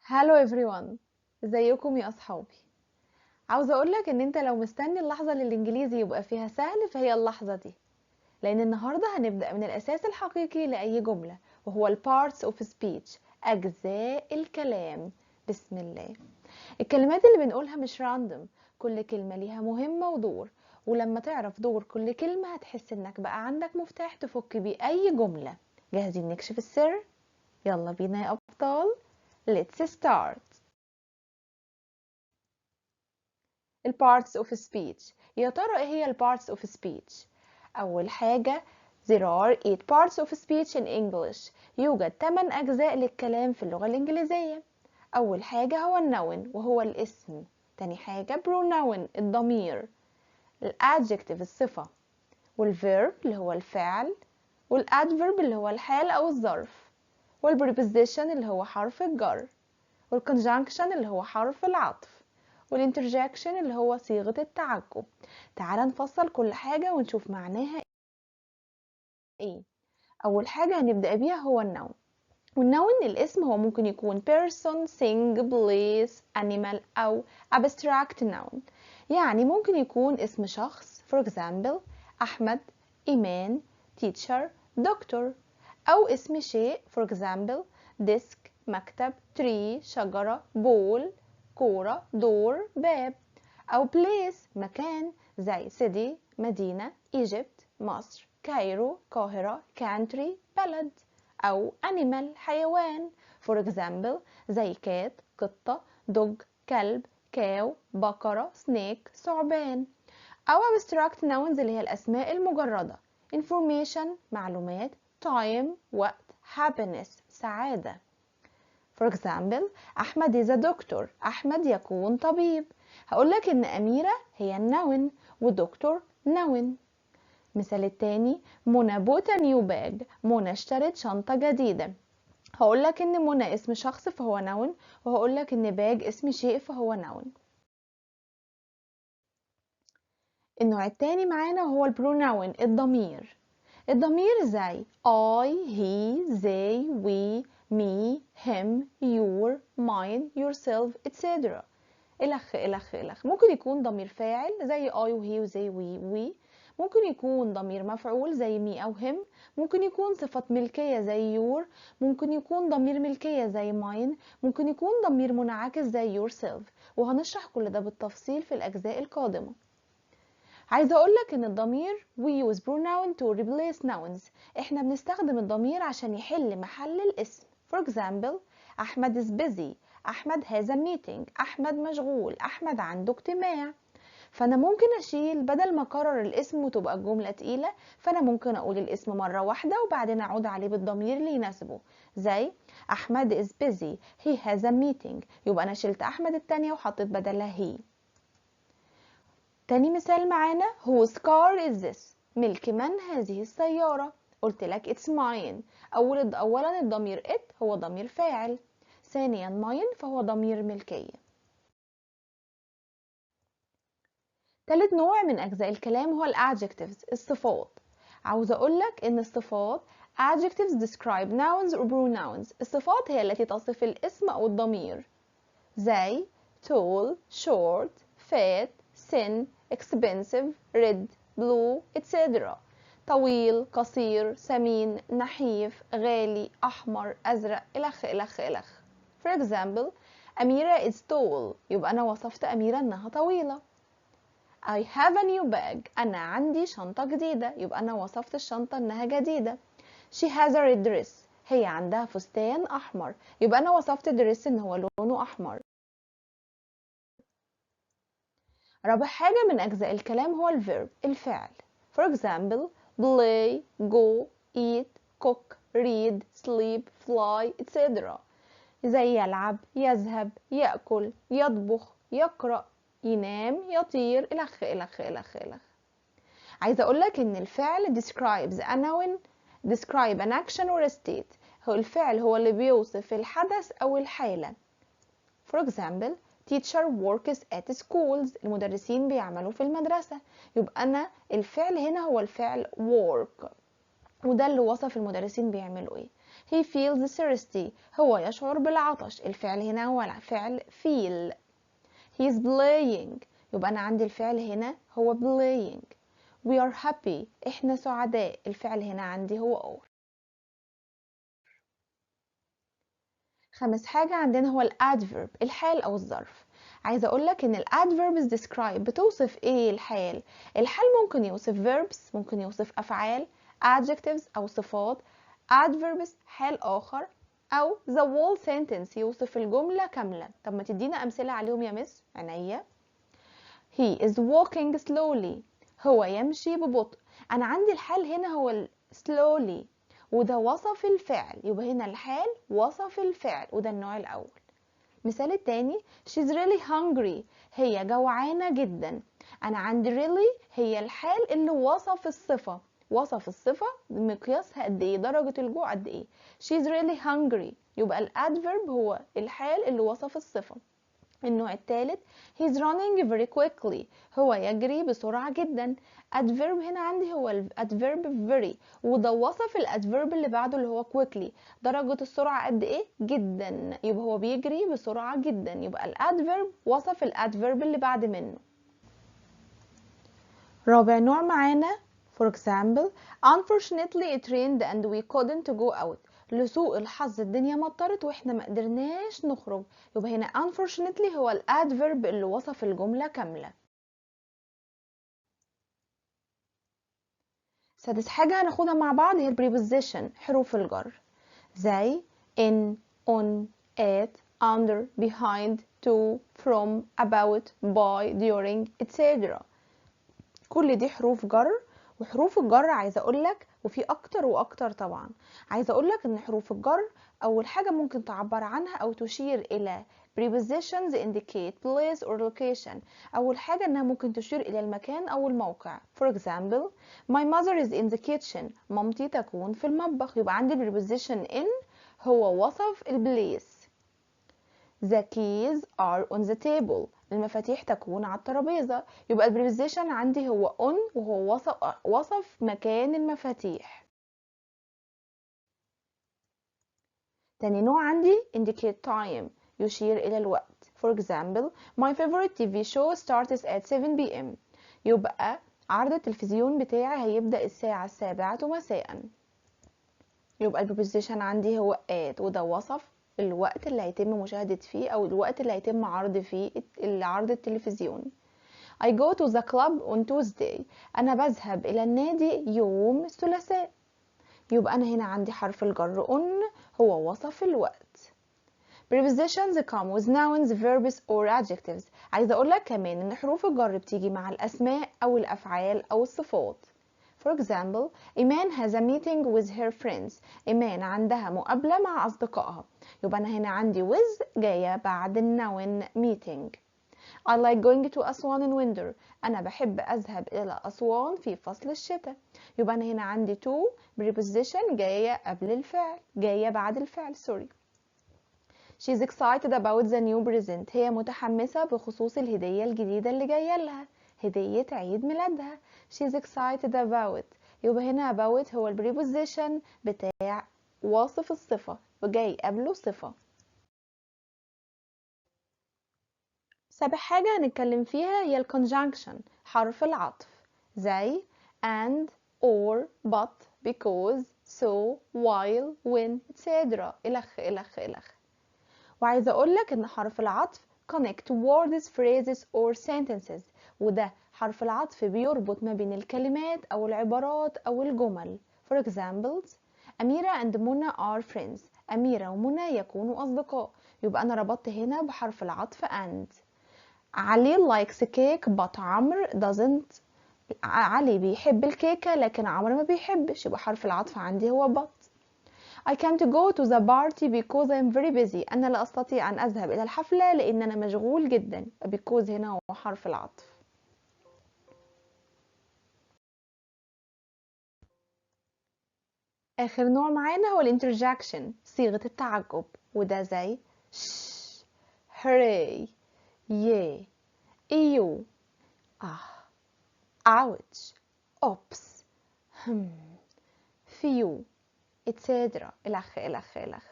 هالو everyone. ازيكم يا اصحابي؟ عاوزه اقولك ان انت لو مستني اللحظه اللي الانجليزي يبقى فيها سهل فهي اللحظه دي، لان النهارده هنبدا من الاساس الحقيقي لاي جمله، وهو ال parts of speech، اجزاء الكلام. بسم الله. الكلمات اللي بنقولها مش راندوم، كل كلمه ليها مهمه ودور، ولما تعرف دور كل كلمه هتحس انك بقى عندك مفتاح تفك بيه اي جمله. جاهزين نكشف السر؟ يلا بينا يا ابطال. Let's start. ال parts of speech. يا ترى ايه هي ال parts of speech؟ أول حاجة there are 8 parts of speech in English. يوجد 8 أجزاء للكلام في اللغة الإنجليزية. أول حاجة هو النون وهو الاسم. تاني حاجة pronoun الضمير. الadjective الصفة. والverb اللي هو الفعل. والadverb اللي هو الحال أو الظرف. والpreposition اللي هو حرف الجر. والconjunction اللي هو حرف العطف. والinterjection اللي هو صيغة التعجب. تعال نفصل كل حاجة ونشوف معناها ايه. أول حاجة هنبدأ بيها هو النون. والنون الاسم هو ممكن يكون person, thing, place, animal أو abstract noun. يعني ممكن يكون اسم شخص for example أحمد، إيمان، teacher, doctor. أو اسم شيء for example desk مكتب tree شجرة ball كورة دور باب. أو place مكان زي city مدينة Egypt مصر كايرو قاهرة country بلد. أو animal حيوان for example زي cat قطة dog كلب cow بقرة snake ثعبان. أو abstract nouns اللي هي الأسماء المجردة information معلومات time وقت happiness سعادة. For example أحمد is a doctor. أحمد يكون طبيب. هقولك إن أميرة هي النون ودكتور نون. مثال التاني منى bought a new bag. منى اشترت شنطة جديدة. هقولك إن منى اسم شخص فهو نون، وهقولك إن باج اسم شيء فهو نون. النوع التاني معانا هو البروناون الضمير. الضمير زي I, he, they, we, me, him, your, mine, yourself, etc. إلخ. ممكن يكون ضمير فاعل زي I وهي وزي we. ممكن يكون ضمير مفعول زي me أو him. ممكن يكون صفة ملكية زي your. ممكن يكون ضمير ملكية زي mine. ممكن يكون ضمير منعكس زي yourself. وهنشرح كل ده بالتفصيل في الأجزاء القادمة. عايزة أقولك إن الضمير we use pronoun to replace nouns. إحنا بنستخدم الضمير عشان يحل محل الاسم. For example أحمد is busy. أحمد has a meeting. أحمد مشغول. أحمد عنده اجتماع. فأنا ممكن أشيل بدل ما أكرر الاسم وتبقى الجملة تقيلة، فأنا ممكن أقول الاسم مرة واحدة وبعدين أعود عليه بالضمير اللي يناسبه. زي أحمد is busy. He has a meeting. يبقى أنا شلت أحمد التانية وحطيت بدلها he. تاني مثال معانا whose car is this. ملك من هذه السيارة؟ قلت لك it's mine. أولا الضمير it هو ضمير فاعل. ثانيا mine فهو ضمير ملكية. تالت نوع من أجزاء الكلام هو الadjectives الصفات. عاوز أقولك إن الصفات adjectives describe nouns or pronouns. الصفات هي التي تصف الاسم أو الضمير زي tall, short, fat, thin, expensive, red, blue, etc. طويل، قصير، سمين، نحيف، غالي، أحمر، أزرق، إلخ. For example أميرة is tall. يبقى أنا وصفت أميرة إنها طويلة. I have a new bag. أنا عندي شنطة جديدة. يبقى أنا وصفت الشنطة إنها جديدة. She has a red dress. هي عندها فستان أحمر. يبقى أنا وصفت الدريس إن هو لونه أحمر. رابع حاجة من أجزاء الكلام هو الفيرب الفعل. For example play, go, eat, cook, read, sleep, fly, etc. زي يلعب، يذهب، يأكل، يطبخ، يقرأ، ينام، يطير، إلخ. عايزة أقولك إن الفعل describes a noun, describe an action or a state. هو الفعل هو اللي بيوصف الحدث أو الحالة. For example teacher works at schools. المدرسين بيعملوا في المدرسة. يبقى أنا الفعل هنا هو الفعل work، وده اللي وصف المدرسين بيعملوا ايه. he feels thirsty هو يشعر بالعطش. الفعل هنا هو فعل feel. he is playing يبقى أنا عندي الفعل هنا هو playing. we are happy إحنا سعداء. الفعل هنا عندي هو are. خامس حاجة عندنا هو الادفيرب الحال أو الظرف. عايزة أقولك إن الادفيرب describe بتوصف إيه الحال. الحال ممكن يوصف verbs ممكن يوصف أفعال adjectives أو صفات. adverbs حال آخر أو the whole sentence يوصف الجملة كاملة. طب ما تدينا أمثلة عليهم يا مس؟ عينيا. he is walking slowly هو يمشي ببطء. أنا عندي الحال هنا هو slowly وده وصف الفعل. يبقى هنا الحال وصف الفعل وده النوع الأول. مثال التاني she's really hungry هي جوعانة جدا. أنا عندي really هي الحال اللي وصف الصفة. وصف الصفة مقياسها قد ايه درجة الجوع قد ايه. she's really hungry يبقى الادفيرب هو الحال اللي وصف الصفة. النوع الثالث he's running very quickly هو يجري بسرعة جدا. adverb هنا عندي هو الادفيرب very وده وصف الادفيرب اللي بعده اللي هو quickly. درجة السرعة قد ايه؟ جدا. يبقى هو بيجري بسرعة جدا. يبقى الادفيرب وصف الادفيرب اللي بعد منه. رابع نوع معانا for example unfortunately it rained and we couldn't go out. لسوء الحظ الدنيا مطرت واحنا ما قدرناش نخرج. يبقى هنا unfortunately هو الادفيرب اللي وصف الجملة كاملة. سادس حاجة هناخدها مع بعض هي preposition حروف الجر زي in on at under behind to from about by during etc. كل دي حروف جر. وحروف الجر عايزه اقولك وفي اكتر واكتر طبعا. عايزه اقولك ان حروف الجر اول حاجه ممكن تعبر عنها او تشير الى prepositions indicate place or location. اول حاجه انها ممكن تشير الى المكان او الموقع. for example my mother is in the kitchen مامتي تكون في المطبخ. يبقى عندي preposition in هو وصف البليس. The keys are on the table المفاتيح تكون على الترابيزة. يبقى البريبوزيشن عندي هو on وهو وصف مكان المفاتيح. تاني نوع عندي indicate time يشير إلى الوقت. For example my favorite TV show starts at 7 p.m. يبقى عرض التلفزيون بتاعي هيبدأ الساعة 7 مساء. يبقى البريبوزيشن عندي هو at وده وصف الوقت اللي هيتم مشاهدة فيه أو الوقت اللي هيتم عرض فيه عرض التلفزيون. I go to the club on Tuesday أنا بذهب إلى النادي يوم الثلاثاء. يبقى أنا هنا عندي حرف الجر on هو وصف الوقت. Prepositions come with nouns, verbs or adjectives. عايزة أقولك كمان إن حروف الجر بتيجي مع الأسماء أو الأفعال أو الصفات. For example, Iman has a meeting with her friends. إيمان عندها مقابلة مع أصدقائها. يبقى أنا هنا عندي with جاية بعد النون meeting. I like going to أسوان in winter. أنا بحب أذهب إلى أسوان في فصل الشتاء. يبقى أنا هنا عندي to preposition جاية قبل الفعل جاية بعد الفعل sorry. She's excited about the new present. هي متحمسة بخصوص الهدية الجديدة اللي جاية لها هدية عيد ميلادها. She's excited about. يبقى هنا about هو البريبوزيشن بتاع واصف الصفة وجاي قبله صفة. سابع حاجة هنتكلم فيها هي الconjunction حرف العطف زي and or but because so while when etc. إلخ إلخ إلخ. وعايزة أقولك إن حرف العطف connect words phrases or sentences وده حرف العطف بيربط ما بين الكلمات أو العبارات أو الجمل. For examples أميرة and منى are friends. أميرة ومنى يكونوا أصدقاء. يبقى أنا ربطت هنا بحرف العطف and. علي likes cake but عمرو doesn't. علي بيحب الكيكة لكن عمرو ما بيحبش. يبقى حرف العطف عندي هو but. I can't go to the party because I'm very busy. أنا لا أستطيع أن أذهب إلى الحفلة لأن أنا مشغول جدا. because هنا هو حرف العطف. آخر نوع معانا هو الانترجكشن صيغة التعجب وده زي shh, hooray, yeah, ew, ouch, oops, phew, etc. الأخ الأخ الأخ.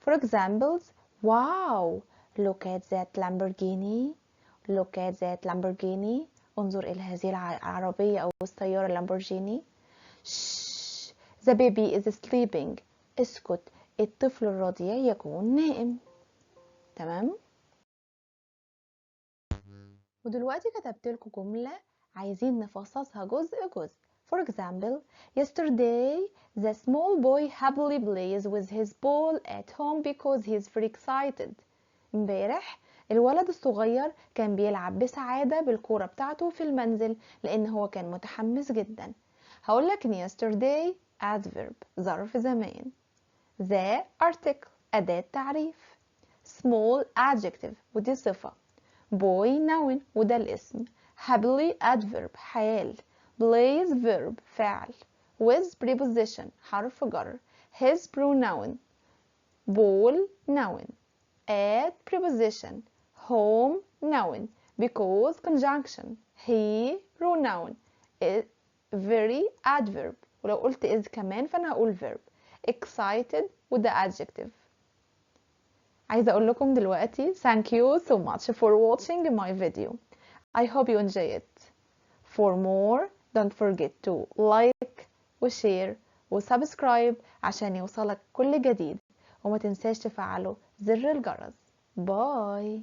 For examples, wow, look at that Lamborghini. Look at that Lamborghini. انظر إلى هذه العربية أو السيارة اللامبورجيني. Shh, the baby is sleeping. اسكت، الطفل الرضيع يكون نائم. تمام؟ ودلوقتي كتبت لكم جملة عايزين نفصصها جزء جزء. For example, yesterday the small boy happily plays with his ball at home because he's very excited. امبارح الولد الصغير كان بيلعب بسعادة بالكورة بتاعته في المنزل لأن هو كان متحمس جدا. هقول لك إن yesterday adverb ظرف زمان. The article أداة تعريف. Small adjective ودي صفة. boy noun وده الاسم. happily adverb حال. plays verb فعل. with preposition حرف جر. his pronoun. ball noun. at preposition. home noun. because conjunction. he pronoun. very adverb ولو قلت is كمان فأنا هقول verb. excited وده adjective. عايزة أقول لكم دلوقتي thank you so much for watching my video. I hope you enjoy it. For more, don't forget to like وshare وسبسكرايب عشان يوصلك كل جديد وما تنساش تفعلوا زر الجرس. باي.